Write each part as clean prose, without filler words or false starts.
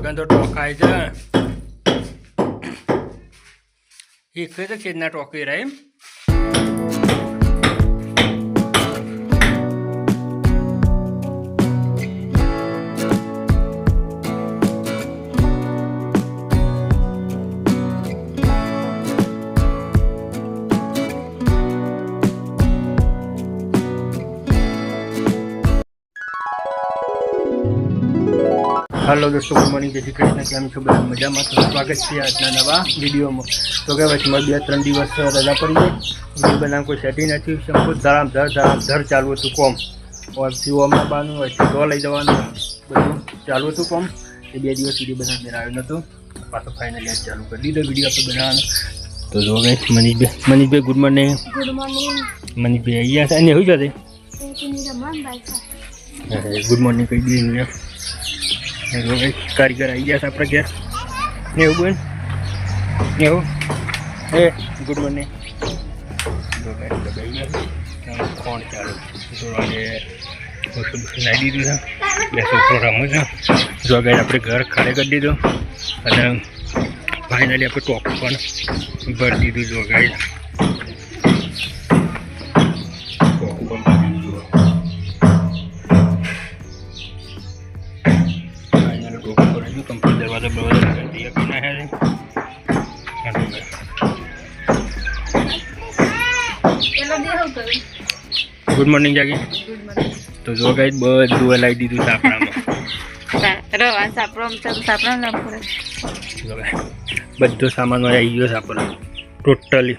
ભગન તો ટોકાય છે એક તો છેદના ટોકી રહે એમ हेलो दोस्तों गुड मॉर्निंग जैसे कृष्ण केम छो બધા મજામાં તો સ્વાગત છે આજના નવા વિડીયોમાં તો કે પછી મારે 2-3 દિવસ રજા પડી ગઈ વિડીયો બનાવવાનું કોઈ સેટિંગ નથી સંપૂર્ણ ધરામ ચાલુ હતું કોમ જીવોમાં બાનું હોય તો લઈ જવાનું બધું ચાલુ હતું કોમ એ 2 દિવસ સુધી બનાવીને આવ્યો નહોતું પાછો ફાઇનલી ચાલુ કરી દીધો વિડીયો આપણે બનાવવાનો તો જો ગાઈસ મનીષભાઈ ગુડ મોર્નિંગ મનીષભાઈ અહીંયા છે અને શું છે ગુડ મોર્નિંગ કહી દઈએ कारीगर आई गया अपने क्या नेहू बोल नेहू ए गुड मॉर्निंग कौन चालू थोड़ा नाई दीधु बेसो रमू छो जो गए अपने घर खाली कर दीधु અને ફાઇનલી આપણે ટોપ પણ ભરી દીધું જો ગાઈસ दरवाजा कर दिया पीना है गुड मॉर्निंग जागी तो जो गाइस બધું લાવી દીધું સાપરામાં રવા સાપરામાં ના પડે જો ગાઈસ બધો સામાન આવી ગયો સાપરા ટોટલી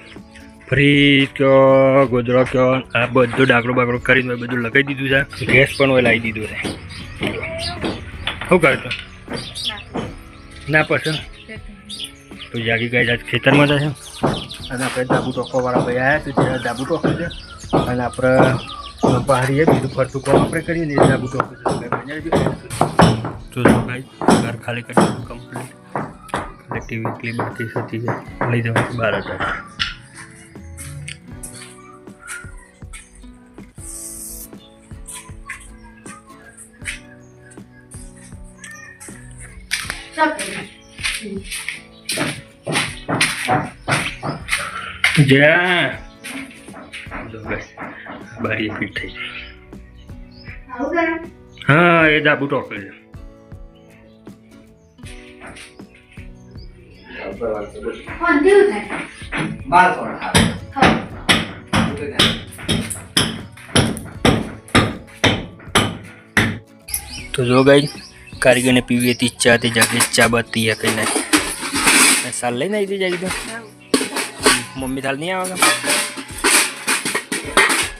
ફ્રી કયો ગોદડો કયો આ બધું ડાકડો બાકડો કરીને બધું લગાવી દીધું છે ગેસ પણ લાવી દીધું છે શું કરતો ના પસંદ તો જાગી ગઈ આજ ખેતરમાં જશે અને આપણે ડાબુ ટોકવાવાળા ભાઈ આવ્યા તો ત્યાં ડાબુ ટોકું છે અને આપણે પહાડીએ બીજું ફરતું કામ આપણે કરીએ ને એ ડાબુ ટોકું છે તો ભાઈ ઘર ખાલી કરી દીધું કમ્પ્લીટ એટલે ટીવી ક્લિપ બાકી હતી લઈ જવાનું 12 જા બારી ફિટ થઈ જાય હા એ ડાબુ ટોકે છે તો જો ગાઈ कारीगर ने पीवी थी चा जाके चा बत्ती है कहीं नहीं साल ले नहीं थी जाएगी तो मम्मी थाल नहीं आवेगा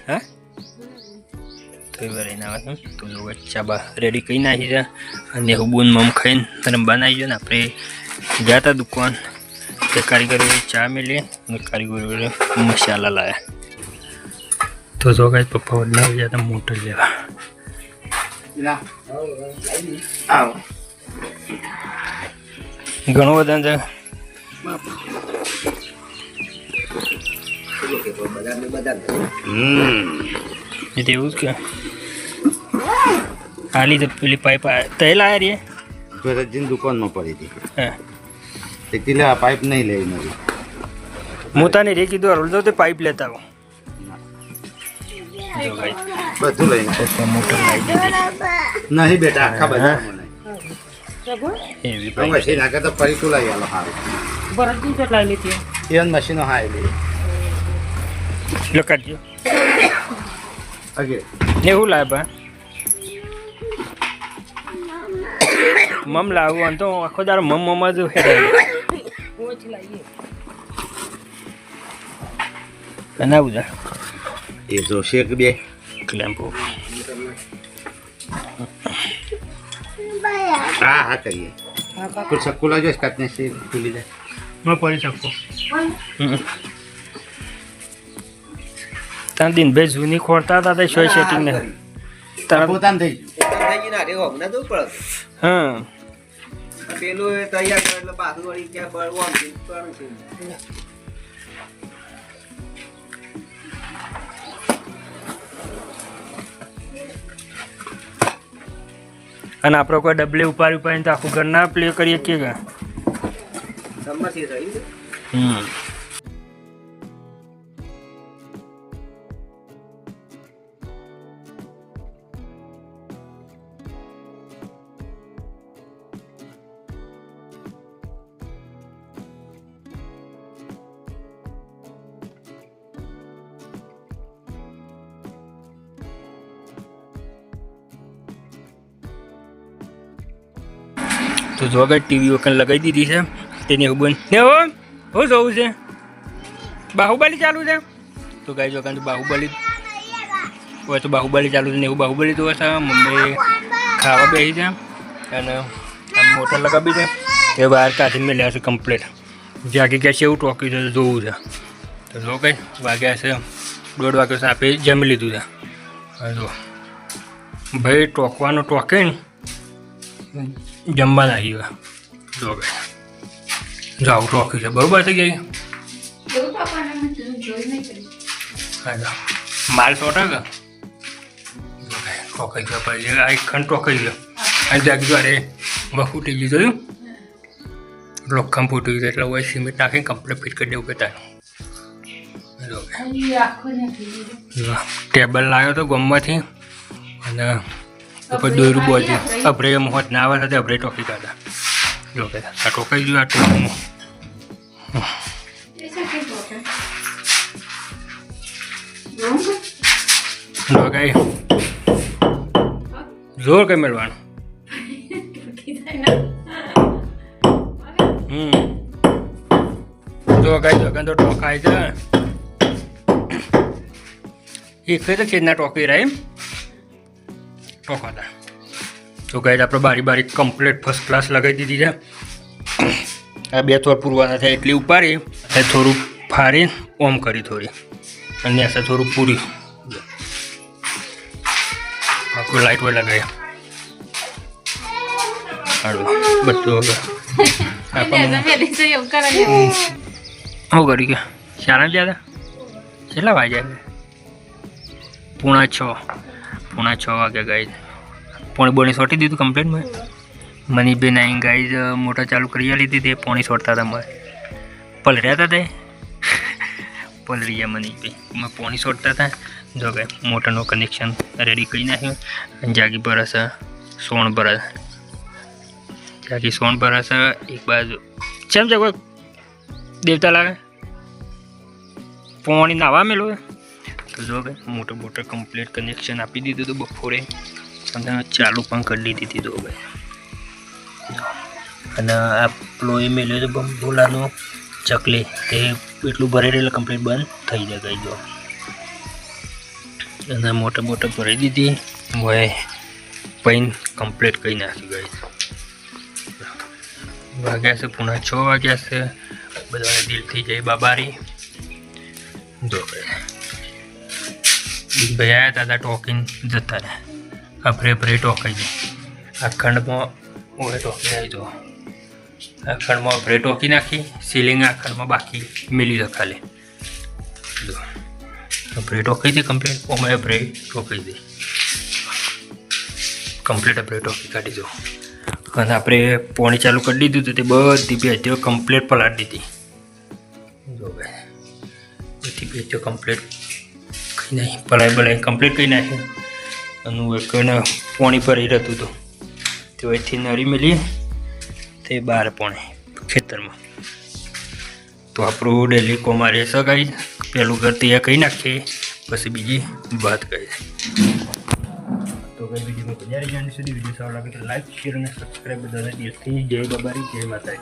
हाँ तो बारे ना आवे तो लोग चा बा रेडी कहीं ना ही અને હુબુન મમ ખાઈને તને બનાવી જો ને આપણે જાતા દુકાન તે કારીગરો ચા મેલે અને કારીગરો મસાલા લાયા તો જો ગાય પપ્પા વડના જતા મોટર લેવા ઘણું બધા છે એવું જ કે આલી તો પેલી પાઇપ તય લાયા રે ભરતજીની દુકાનમાં પડી હતી હા એટલે આ પાઇપ નહીં લઈ નવી મોતાને રે કીધું રોલ તો તે પાઇપ લેતા આવો બધું લઈને મોટર લાવી દીધી નહીં બેટા આખા બજારમાં નહીં એવી મશીન આગળ તો ફરી લઈ આલો સારું ભરતજી કેટલા લીધી એ મશીનો હા લે લો કાઢજો અગે એવું લાવે બા મમ લાવું તો આખો દારો મમ જ હેડે ઓછ લાવીએ બનાવું જા એ જો શેક બે ક્લેમ્પો હા હા કરીએ कुछ सकुला जो काटने से खुली जाए मैं पढ़ सकूँ तान दिन भे जूनी खोरता था तो शोय सेटिंग ने तारा पोतान થઈ ના રે હોમ ના દો પડે હા પેલું તૈયાર કરે એટલે પાછું વળી ક્યાં બળવાનું છે કરું છે અને આપણે કોઈ ડબલે ઉપાડી તો આખું ઘર ના પ્લે કરીએ કે સમસ્યા થઈ છે. તો જો આગળ ટીવી વખત લગાવી દીધી છે તેને એવું બંધ ને હો હું જોવું છે બાહુબલી ચાલુ છે તો ગાઈ જો તો બાહુબલી હોય તો બાહુબલી ચાલુ છે ને એવું બાહુબલી તો હશે મમ્મી ખાવા બેસી છે અને આમ મોટર લગાવી છે એ બહાર કાઢીને મેળ્યા છે કમ્પ્લીટ જાગી ગયા છે એવું ટોકી છે જોવું છે તો જો કંઈ વાગ્યા છે 1:30 વાગ્યા છે આપે જમી લીધું છે હવે જો ભાઈ ટોકવાનું ટોકે ને જમવા નાખી ગયો જો ભાઈ જાવ ટોકી છે બરોબર થઈ ગઈ માલ ટોટા કે ટોકાઈ ગયો પછી આ એક ખંડ ટોકાઈ ગયો અને ત્યાં કીધું અરે ફૂટી ગયું જોયું લોખમ ફૂટી ગયું એટલે હવે સિમેન્ટ નાખીને કમ્પ્લીટ ફિટ કરી દેવું કે તારું ટેબલ લાવ્યો તો ગમમાંથી અને ઉપર દોરું બોજી અભરે હોત ના આવે સાથે અભરે ટોકી કાઢા જો કે આ ટોકાઈ ગયું આ ટોકમાં જો કઈ જોર કઈ મેળવાનું જો કઈ જગન તો ટોકાય છે એક તો છેદના ટોકી રહે ટોકાતા તો કઈ આપણે બારી કમ્પ્લીટ ફર્સ્ટ ક્લાસ લગાવી દીધી છે આ 2 થોર પૂરવાના થાય એટલી ઉપાડી અને થોડું ફાડી ઓમ કરી થોડી અને એસે થોડું પૂરી આખું લાઇટ હોય લગાવી હાડો બધું હવે હું કરી ગયા શાળા ગયા હતા કેટલા વાગ્યા 6:30 વાગ્યા ગાઈ પોણી બોણી સોટી દીધું કમ્પ્લેટમાં મનીબેન આવીને ગાઈ મોટર ચાલુ કરી લીધી તે પોણી સોટતા હતા મારે પલર્યા હતા તે પલરી ગયા મનીભાઈ મેં પોણી સોટતા હતા જો કે મોટરનું કનેક્શન રેડી કરી નાખ્યું અને જાગી ભરસ સોણ ભરસ જાગી સોણ ભરસ એક બાજુ ચેમ છે કોઈ દેવતા લાગે પોણી નાવા મેલો તો જો કે મોટર કમ્પ્લીટ કનેક્શન આપી દીધું હતું બપોરે અને ચાલુ પણ કરી લીધી હતી તો ભાઈ અને આ પ્લોય મેલ્યો તો બોલાનો ચકલી તે એટલું ભરેલું એટલે કમ્પ્લીટ બંધ થઈ જાય ગઈ જો અને મોટર ભરી દીધી હોય પૈન કમ્પ્લીટ કરી નાખી ગઈ વાગ્યા છે 6:30 વાગ્યા છે બધાને દિલ થઈ જાય બાબારી જો ભાઈ આવ્યા હતા ટોકીને જતા રહે અભરે ટોકાઈ જાય આ ખંડમાં ઓએ ટોકી આવી જો આ ખંડમાં અભરે ટોકી નાખી સીલિંગ આ ખંડમાં બાકી મિલી દે ખાલી જો અભરે ટોકી દે કમ્પ્લીટ ઓમાં અભરે ટોકી દે કમ્પ્લીટ અભરે ટોકી કાઢી દો અને આપણે પોણી ચાલુ કરી દીધું તો તે બધી ભેટીઓ કમ્પ્લીટ પલાળી દીધી જો ભાઈ બધી ભેટીઓ કમ્પ્લીટ નહીં પલાળી કમ્પ્લીટ કરી નાખ્યું અને એકને પોણી ભરી રહેતું હતું તે અહીંથી નરી મેલી તે 12 પોણી ખેતરમાં તો આપણું ડેલી કોમારે સગાઈ પહેલું ઘર તૈયાર કરી નાખીએ પછી બીજી વાત કરીએ તો કઈ વિડીયોમાં પધારી જાણી સુધી વિડીયો સારો લાગે તો લાઈક શેર અને સબસ્ક્રાઈબ બધાને દિલથી જય બાબારી જય માતાજી.